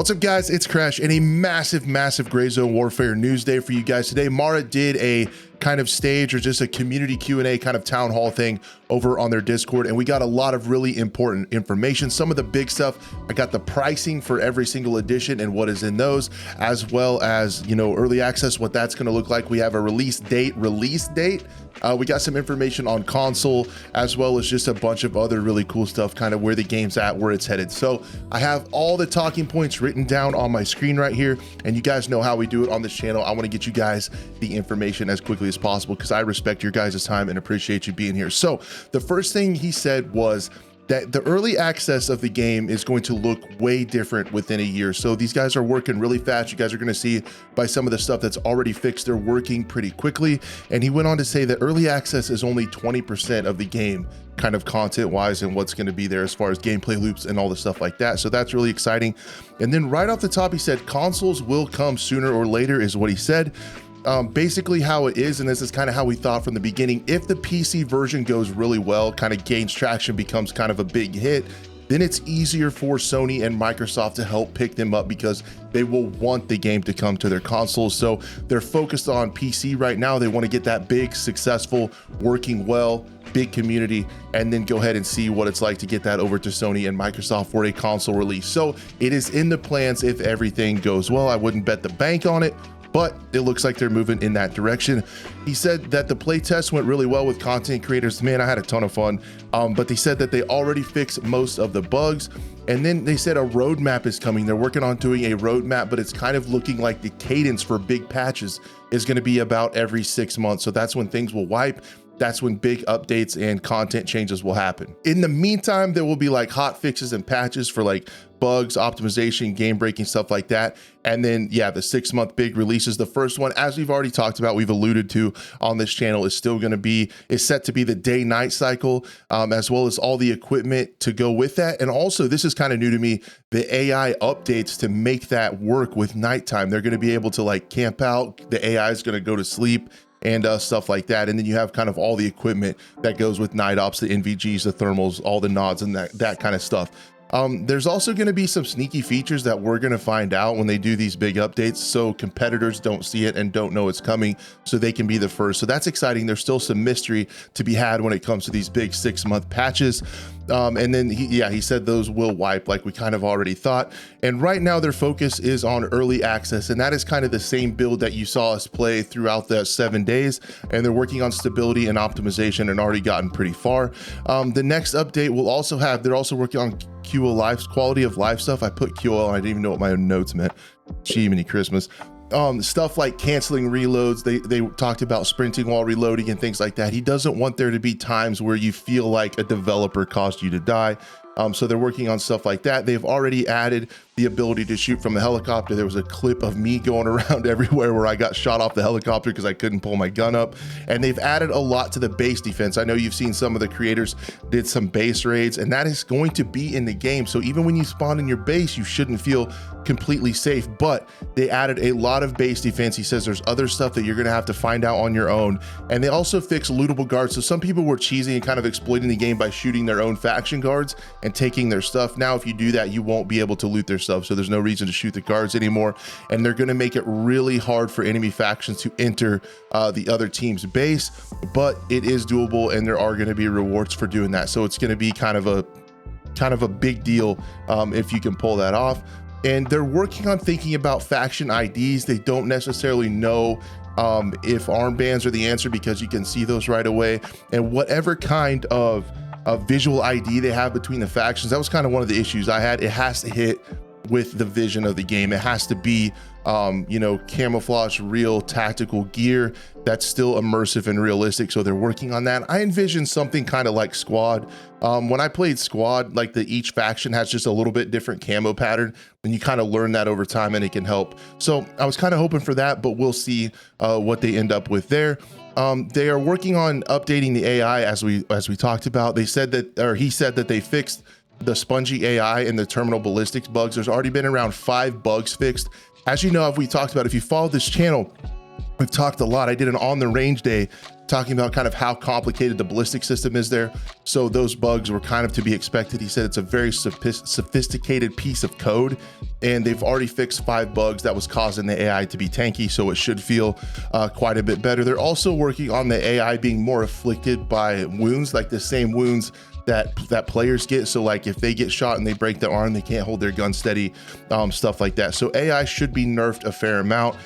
What's up, guys? It's Crash, and a massive Grayzone Warfare news day for you guys today. Mara did a kind of stage or just a community Q&A kind of town hall thing over on their Discord, and we got a lot of really important information. Some of the big stuff, I got the pricing for every single edition and what is in those, as well as, you know, early access, what that's going to look like. We have a release date. We got some information on console, as well as just a bunch of other really cool stuff, kind of where the game's at, where it's headed. So I have all the talking points written down on my screen right here, and you guys know how we do it on this channel. I want to get you guys the information as quickly as possible because I respect your guys' time and appreciate you being here. So the first thing he said was that the early access of the game is going to look way different within a year. So these guys are working really fast. You guys are going to see by some of the stuff that's already fixed, they're working pretty quickly. And he went on to say that early access is only 20% of the game, kind of content wise, and what's going to be there as far as gameplay loops and all the stuff like that. So that's really exciting. And then right off the top, he said consoles will come sooner or later is what he said. Basically how it is, and this is kind of how we thought from the beginning, if the PC version goes really well, kind of gains traction, becomes kind of a big hit, then it's easier for Sony and Microsoft to help pick them up because they will want the game to come to their consoles. So they're focused on PC right now. They want to get that big, successful, working well, big community, and then go ahead and see what it's like to get that over to Sony and Microsoft for a console release. So it is in the plans if everything goes well. I wouldn't bet the bank on it, but it looks like they're moving in that direction. He said that the playtest went really well with content creators. Man, I had a ton of fun. But they said that they already fixed most of the bugs. And then they said a roadmap is coming. They're working on doing a roadmap, but it's kind of looking like the cadence for big patches is going to be about every 6 months. So that's when things will wipe. That's when big updates and content changes will happen. In the meantime, there will be like hot fixes and patches for like bugs, optimization, game breaking, stuff like that. And then, yeah, the 6 month big releases. The first one, as we've already talked about, we've alluded to on this channel, is still going to be, is set to be the day night cycle, as well as all the equipment to go with that. And also, this is kind of new to me, the AI updates to make that work with nighttime. They're going to be able to like camp out. The AI is going to go to sleep and stuff like that. And then you have kind of all the equipment that goes with night ops, the NVGs, the thermals, all the nods and that kind of stuff. There's also going to be some sneaky features that we're going to find out when they do these big updates, so competitors don't see it and don't know it's coming, so they can be the first. So that's exciting. There's still some mystery to be had when it comes to these big 6 month patches. And then he said those will wipe like we kind of already thought. And right now their focus is on early access, and that is kind of the same build that you saw us play throughout the 7 days. And they're working on stability and optimization and already gotten pretty far. The next update will also have, they're also working on QoL life, quality of life stuff. I put QoL, I didn't even know what my own notes meant. Gee, many Christmas. Stuff like canceling reloads. They talked about sprinting while reloading and things like that. He doesn't want there to be times where you feel like a developer caused you to die. So they're working on stuff like that. They've already added the ability to shoot from the helicopter. There was a clip of me going around everywhere where I got shot off the helicopter because I couldn't pull my gun up. And they've added a lot to the base defense. I know you've seen some of the creators did some base raids, and that is going to be in the game. So even when you spawn in your base, you shouldn't feel completely safe, but they added a lot of base defense. He says there's other stuff that you're going to have to find out on your own. And they also fixed lootable guards. So some people were cheesing and kind of exploiting the game by shooting their own faction guards and taking their stuff. Now, if you do that, you won't be able to loot their stuff. So there's no reason to shoot the guards anymore. And they're going to make it really hard for enemy factions to enter the other team's base, but it is doable, and there are going to be rewards for doing that. So it's going to be kind of a big deal if you can pull that off. And they're working on thinking about faction IDs. They don't necessarily know if armbands are the answer because you can see those right away. And whatever kind of visual ID they have between the factions, that was kind of one of the issues I had. It has to hit with the vision of the game. It has to be camouflage, real tactical gear that's still immersive and realistic. So they're working on that. I envision something kind of like Squad. When I played Squad, like each faction has just a little bit different camo pattern, and you kind of learn that over time, and it can help. So I was kind of hoping for that, but we'll see what they end up with there. They are working on updating the AI as we talked about. They said that, or he said that they fixed the spongy AI and the terminal ballistics bugs. There's already been around 5 bugs fixed. As you know, we talked about, if you follow this channel, we've talked a lot. I did an on the range day talking about kind of how complicated the ballistic system is there. So those bugs were kind of to be expected. He said it's a very sophisticated piece of code, and they've already fixed 5 bugs that was causing the AI to be tanky, so it should feel quite a bit better. They're also working on the AI being more afflicted by wounds, like the same wounds that players get. So like if they get shot and they break their arm, they can't hold their gun steady, stuff like that. So AI should be nerfed a fair amount.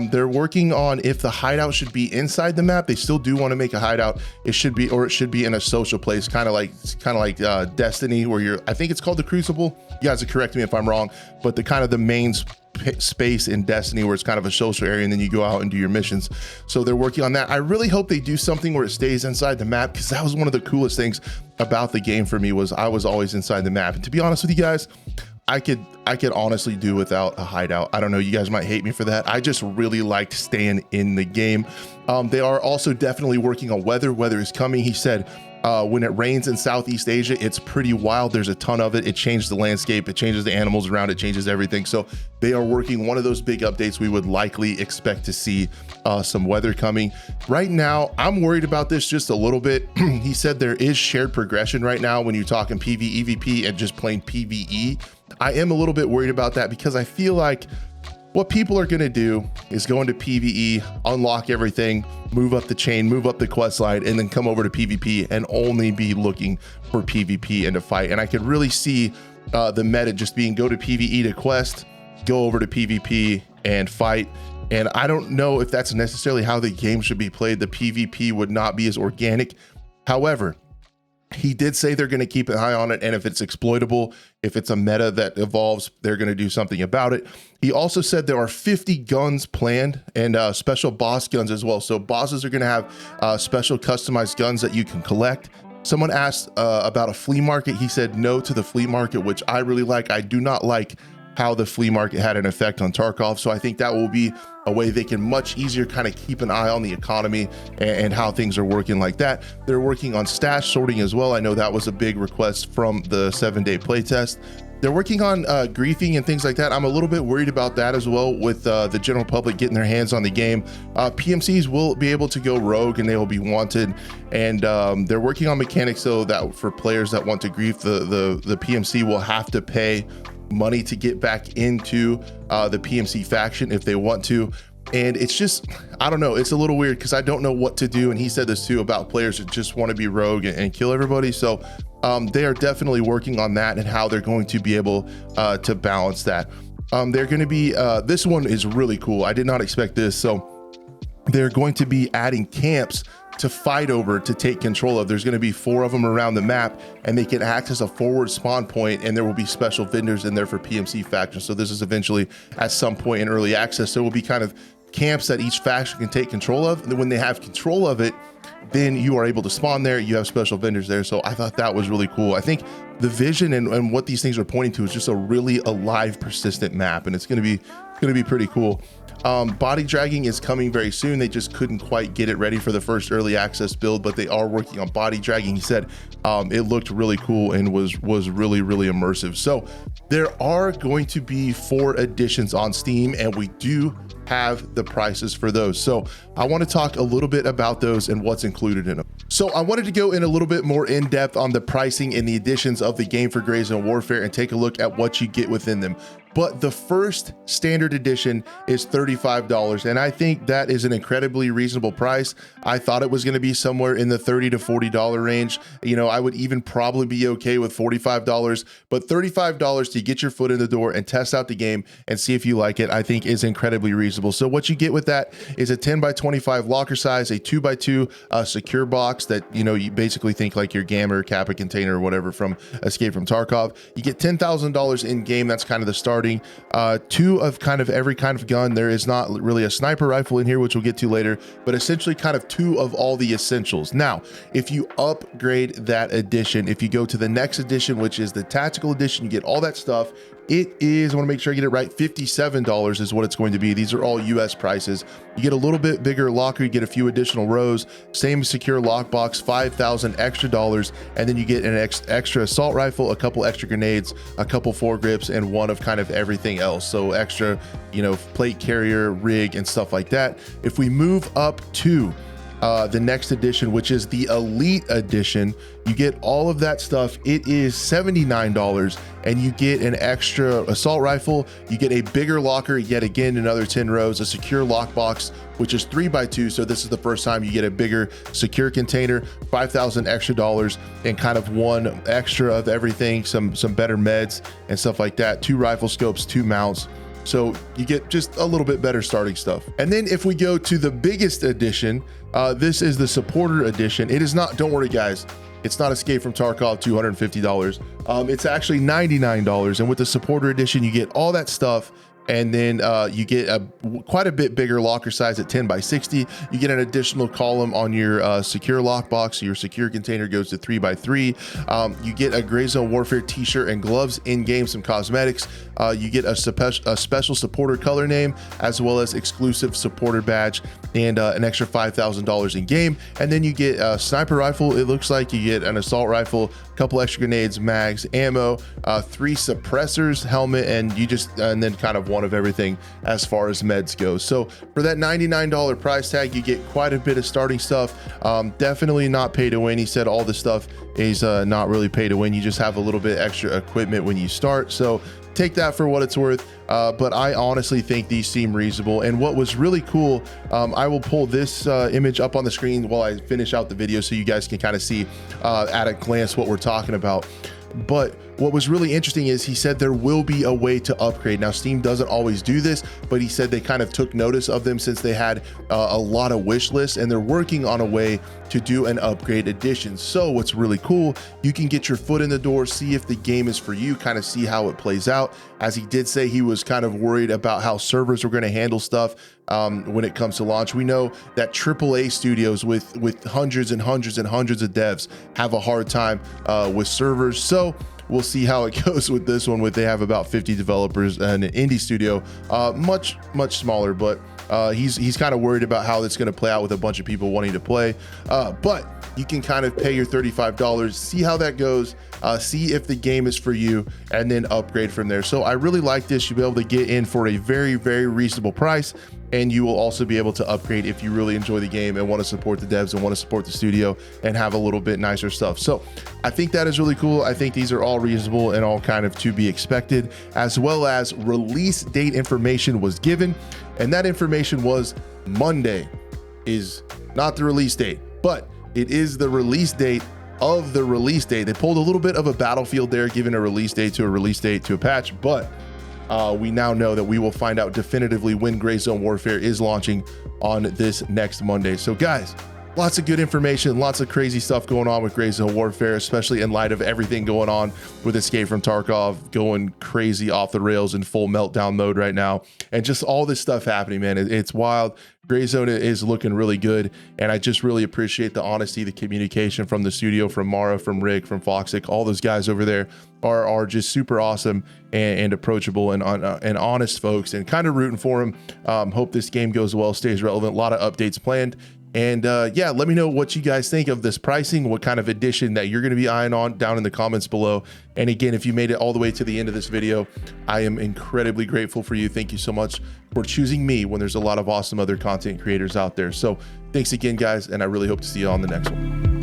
They're working on if the hideout should be inside the map. They still do want to make a hideout. It should be in a social place, kind of like Destiny, where I think it's called the Crucible. You guys will correct me if I'm wrong, but the main space in Destiny where it's kind of a social area, and then you go out and do your missions. So they're working on that. I really hope they do something where it stays inside the map, because that was one of the coolest things about the game for me, was I was always inside the map. And to be honest with you guys, I could honestly do without a hideout. I don't know, you guys might hate me for that. I just really liked staying in the game. They are also definitely working on weather. Weather is coming. He said when it rains in Southeast Asia, it's pretty wild. There's a ton of it. It changes the landscape. It changes the animals around. It changes everything. So they are working one of those big updates. We would likely expect to see some weather coming. Right now, I'm worried about this just a little bit. He said there is shared progression right now when you're talking PvE, EVP, and just plain PvE. I am a little bit worried about that, because I feel like what people are going to do is go into PvE, unlock everything, move up the chain, move up the quest line, and then come over to PvP and only be looking for PvP and to fight. And I could really see the meta just being go to PvE to quest, go over to PvP and fight. And I don't know if that's necessarily how the game should be played. The PvP would not be as organic. However, he did say they're going to keep an eye on it, and if it's exploitable, if it's a meta that evolves, they're going to do something about it. He also said there are 50 guns planned, and special boss guns as well. So bosses are going to have special customized guns that you can collect. Someone asked about a flea market. He said no to the flea market, which I really like. I do not like how the flea market had an effect on Tarkov. So I think that will be a way they can much easier kind of keep an eye on the economy and how things are working like that. They're working on stash sorting as well. I know that was a big request from the 7-day playtest. They're working on griefing and things like that. I'm a little bit worried about that as well, with the general public getting their hands on the game. PMCs will be able to go rogue and they will be wanted. And they're working on mechanics so that for players that want to grief, the PMC will have to pay money to get back into the PMC faction if they want to. And it's just, I don't know, it's a little weird because I don't know what to do. And he said this too about players that just want to be rogue and kill everybody. So they are definitely working on that and how they're going to be able to balance that. They're going to be, this one is really cool. I did not expect this. So they're going to be adding camps to fight over, to take control of. There's going to be 4 of them around the map, and they can act as a forward spawn point, and there will be special vendors in there for PMC factions. So this is eventually at some point in early access. There will be kind of camps that each faction can take control of. And then when they have control of it, then you are able to spawn there. You have special vendors there. So I thought that was really cool. I think the vision and what these things are pointing to is just a really alive, persistent map, and it's going to be pretty cool. Body dragging is coming very soon. They just couldn't quite get it ready for the first early access build, but they are working on body dragging. He said it looked really cool and was really, really immersive. So there are going to be 4 editions on Steam, and we do have the prices for those. So I want to talk a little bit about those and what's included in them. So I wanted to go in a little bit more in depth on the pricing and the editions of the game for Grayzone Warfare and take a look at what you get within them. But the first standard edition is $35, and I think that is an incredibly reasonable price. I thought it was going to be somewhere in the $30 to $40 range. You know, I would even probably be okay with $45, but $35 to get your foot in the door and test out the game and see if you like it, I think is incredibly reasonable. So what you get with that is a 10 by 25 locker size, a 2 by 2 secure box that, you know, you basically think like your Gamma or Kappa container or whatever from Escape from Tarkov. You get $10,000 in game. That's kind of the starting. 2 of kind of every kind of gun. There is not really a sniper rifle in here, which we'll get to later, but essentially kind of 2 of all the essentials. Now, if you upgrade that edition, if you go to the next edition, which is the tactical edition, you get all that stuff. It is, I want to make sure I get it right, $57 is what it's going to be. These are all US prices. You get a little bit bigger locker, you get a few additional rows, same secure lockbox, $5,000 extra dollars, and then you get an extra assault rifle, a couple extra grenades, a couple foregrips, and 1 of kind of everything else. So extra, you know, plate carrier, rig, and stuff like that. If we move up to the next edition, which is the Elite Edition. You get all of that stuff. It is $79, and you get an extra assault rifle. You get a bigger locker, yet again, another 10 rows, a secure lockbox, which is 3x2. So this is the first time you get a bigger secure container, $5,000 extra dollars, and kind of one extra of everything, some better meds and stuff like that. 2 rifle scopes, 2 mounts. So you get just a little bit better starting stuff. And then if we go to the biggest edition, this is the supporter edition. It is not, don't worry guys, it's not Escape from Tarkov, $250. It's actually $99. And with the supporter edition, you get all that stuff. And then you get quite a bit bigger locker size at 10x60. You get an additional column on your secure lockbox. So your secure container goes to 3x3. You get a Grayzone Warfare t-shirt and gloves in game, some cosmetics. You get a special supporter color name, as well as exclusive supporter badge, and an extra $5,000 in game. And then you get a sniper rifle. It looks like you get an assault rifle, a couple extra grenades, mags, ammo, 3 suppressors, helmet, and then kind of one of everything as far as meds go. So for that $99 price tag, you get quite a bit of starting stuff. Definitely not pay to win. He said all the stuff is not really pay to win. You just have a little bit extra equipment when you start. So take that for what it's worth. But I honestly think these seem reasonable. And what was really cool, I will pull this image up on the screen while I finish out the video so you guys can kind of see at a glance what we're talking about. But what was really interesting is he said there will be a way to upgrade. Now, Steam doesn't always do this, but he said they kind of took notice of them since they had a lot of wish lists, and they're working on a way to do an upgrade edition. So what's really cool, you can get your foot in the door, see if the game is for you, kind of see how it plays out. As he did say, he was kind of worried about how servers were going to handle stuff when it comes to launch. We know that AAA studios with hundreds and hundreds and hundreds of devs have a hard time with servers. So we'll see how it goes with this one. They have about 50 developers and an indie studio, much smaller, but he's kind of worried about how it's going to play out with a bunch of people wanting to play. But you can kind of pay your $35, see how that goes, see if the game is for you, and then upgrade from there. So I really like this. You'll be able to get in for a very reasonable price, and you will also be able to upgrade if you really enjoy the game and want to support the devs and want to support the studio and have a little bit nicer stuff. So I think that is really cool. I think these are all reasonable and all kind of to be expected, as well as release date information was given. And that information was Monday is not the release date, but it is the release date of the release date. They pulled a little bit of a Battlefield there, giving a release date to a patch, but we now know that we will find out definitively when Grayzone Warfare is launching on this next Monday. So guys, lots of good information, lots of crazy stuff going on with Grayzone Warfare, especially in light of everything going on with Escape from Tarkov, going crazy off the rails in full meltdown mode right now, and just all this stuff happening, man. It's wild. Grayzone is looking really good, and I just really appreciate the honesty, the communication from the studio, from Mara, from Rick, from Foxic. All those guys over there are just super awesome and approachable and honest folks, and kind of rooting for them. Hope this game goes well, stays relevant. A lot of updates planned. And yeah, let me know what you guys think of this pricing, what kind of edition that you're going to be eyeing on down in the comments below. And again, if you made it all the way to the end of this video, I am incredibly grateful for you. Thank you so much for choosing me when there's a lot of awesome other content creators out there. So thanks again, guys, and I really hope to see you on the next one.